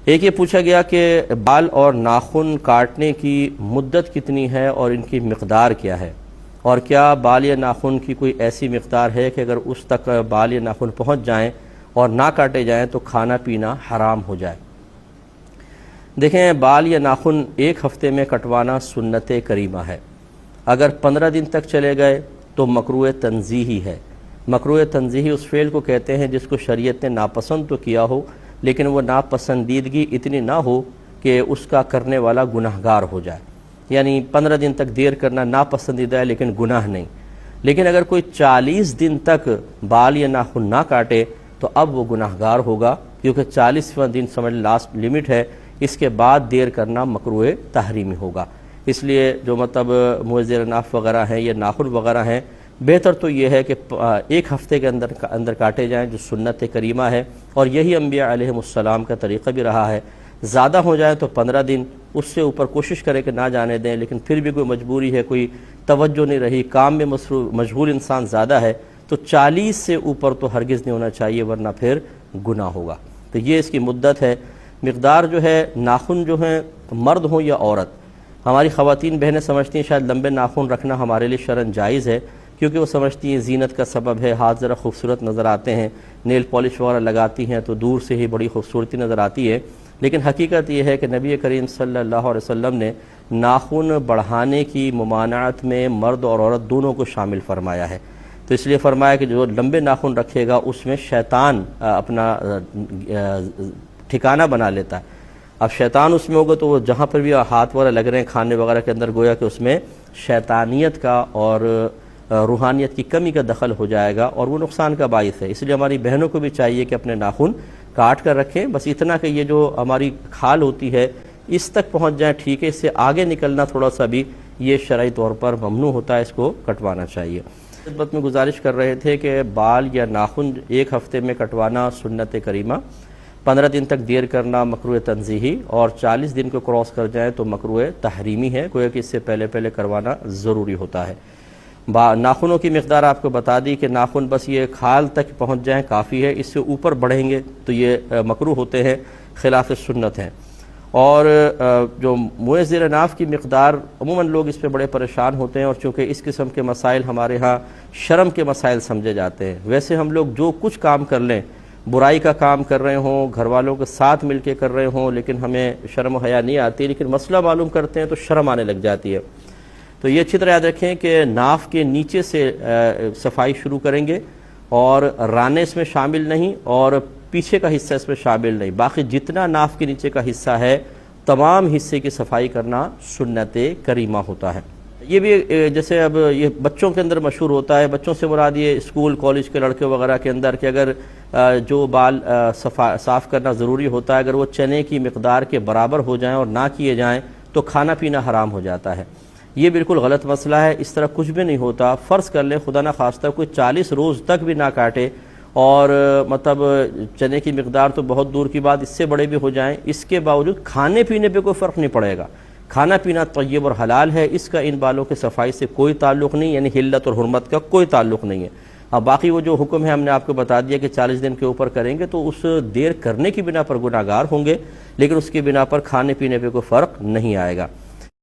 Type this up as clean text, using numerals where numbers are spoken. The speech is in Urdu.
ایک یہ پوچھا گیا کہ بال اور ناخن کاٹنے کی مدت کتنی ہے اور ان کی مقدار کیا ہے، اور کیا بال یا ناخن کی کوئی ایسی مقدار ہے کہ اگر اس تک بال یا ناخن پہنچ جائیں اور نہ کاٹے جائیں تو کھانا پینا حرام ہو جائے۔ دیکھیں، بال یا ناخن ایک ہفتے میں کٹوانا سنت کریمہ ہے۔ اگر 15 دن تک چلے گئے تو مکروہ تنزیہی ہے۔ مکروہ تنزیہی اس فعل کو کہتے ہیں جس کو شریعت نے ناپسند تو کیا ہو، لیکن وہ ناپسندیدگی اتنی نہ ہو کہ اس کا کرنے والا گناہگار ہو جائے۔ یعنی 15 دن تک دیر کرنا ناپسندیدہ ہے لیکن گناہ نہیں۔ لیکن اگر کوئی 40 دن تک بال یا ناخن نہ کاٹے تو اب وہ گناہگار ہوگا، کیونکہ 40واں دن سمجھ لاسٹ لیمٹ ہے، اس کے بعد دیر کرنا مکروہ تحریمی ہوگا۔ اس لیے جو موزر ناف وغیرہ ہیں یا ناخن وغیرہ ہیں، بہتر تو یہ ہے کہ ایک ہفتے کے اندر کاٹے جائیں، جو سنت کریمہ ہے، اور یہی انبیاء علیہ السلام کا طریقہ بھی رہا ہے۔ زیادہ ہو جائے تو 15 دن، اس سے اوپر کوشش کرے کہ نہ جانے دیں، لیکن پھر بھی کوئی مجبوری ہے، کوئی توجہ نہیں رہی، کام میں مشغول انسان زیادہ ہے، تو 40 سے اوپر تو ہرگز نہیں ہونا چاہیے، ورنہ پھر گناہ ہوگا۔ تو یہ اس کی مدت ہے۔ مقدار جو ہے، ناخن جو ہیں مرد ہوں یا عورت، ہماری خواتین بہنیں سمجھتی ہیں شاید لمبے ناخن رکھنا ہمارے لیے شرعاً جائز ہے، کیونکہ وہ سمجھتی ہیں زینت کا سبب ہے، ہاتھ ذرا خوبصورت نظر آتے ہیں، نیل پالش وغیرہ لگاتی ہیں تو دور سے ہی بڑی خوبصورتی نظر آتی ہے۔ لیکن حقیقت یہ ہے کہ نبی کریم صلی اللہ علیہ وسلم نے ناخن بڑھانے کی ممانعت میں مرد اور عورت دونوں کو شامل فرمایا ہے۔ تو اس لیے فرمایا کہ جو لمبے ناخن رکھے گا اس میں شیطان اپنا ٹھکانہ بنا لیتا ہے۔ اب شیطان اس میں ہوگا تو وہ جہاں پر بھی ہاتھ وغیرہ لگ رہے ہیں کھانے وغیرہ کے اندر، گویا کہ اس میں شیطانیت کا اور روحانیت کی کمی کا دخل ہو جائے گا، اور وہ نقصان کا باعث ہے۔ اس لیے ہماری بہنوں کو بھی چاہیے کہ اپنے ناخن کاٹ کر رکھیں، بس اتنا کہ یہ جو ہماری کھال ہوتی ہے اس تک پہنچ جائیں، ٹھیک ہے، اس سے آگے نکلنا تھوڑا سا بھی یہ شرعی طور پر ممنوع ہوتا ہے، اس کو کٹوانا چاہیے۔ خدمت میں گزارش کر رہے تھے کہ بال یا ناخن ایک ہفتے میں کٹوانا سنت کریمہ، 15 دن تک دیر کرنا مکروہ تنزیہی، اور 40 دن کو کراس کر جائیں تو مکروہ تحریمی ہے، گویا کہ اس سے پہلے کروانا ضروری ہوتا ہے۔ ناخنوں کی مقدار آپ کو بتا دی کہ ناخن بس یہ کھال تک پہنچ جائیں کافی ہے، اس سے اوپر بڑھیں گے تو یہ مکروہ ہوتے ہیں، خلاف سنت ہیں۔ اور جو موزر ناف کی مقدار، عموماً لوگ اس پہ بڑے پریشان ہوتے ہیں، اور چونکہ اس قسم کے مسائل ہمارے ہاں شرم کے مسائل سمجھے جاتے ہیں۔ ویسے ہم لوگ جو کچھ کام کر لیں، برائی کا کام کر رہے ہوں، گھر والوں کے ساتھ مل کے کر رہے ہوں، لیکن ہمیں شرم و حیا نہیں آتی، لیکن مسئلہ معلوم کرتے ہیں تو شرم آنے لگ جاتی ہے۔ تو یہ اچھی طرح یاد رکھیں کہ ناف کے نیچے سے صفائی شروع کریں گے، اور رانے اس میں شامل نہیں، اور پیچھے کا حصہ اس میں شامل نہیں، باقی جتنا ناف کے نیچے کا حصہ ہے تمام حصے کی صفائی کرنا سنت کریمہ ہوتا ہے۔ یہ بھی جیسے اب یہ بچوں کے اندر مشہور ہوتا ہے، بچوں سے مراد یہ اسکول کالج کے لڑکے وغیرہ کے اندر، کہ اگر جو بال صاف کرنا ضروری ہوتا ہے، اگر وہ چنے کی مقدار کے برابر ہو جائیں اور نہ کیے جائیں تو کھانا پینا حرام ہو جاتا ہے۔ یہ بالکل غلط مسئلہ ہے، اس طرح کچھ بھی نہیں ہوتا۔ فرض کر لیں خدا نہ خواستہ کوئی 40 روز تک بھی نہ کاٹے، اور چنے کی مقدار تو بہت دور کی بات، اس سے بڑے بھی ہو جائیں، اس کے باوجود کھانے پینے پہ کوئی فرق نہیں پڑے گا۔ کھانا پینا طیب اور حلال ہے، اس کا ان بالوں کے صفائی سے کوئی تعلق نہیں، یعنی حلت اور حرمت کا کوئی تعلق نہیں ہے۔ اب باقی وہ جو حکم ہے ہم نے آپ کو بتا دیا کہ 40 دن کے اوپر کریں گے تو اس دیر کرنے کی بنا پر گناہگار ہوں گے، لیکن اس کی بنا پر کھانے پینے پہ کوئی فرق نہیں آئے گا۔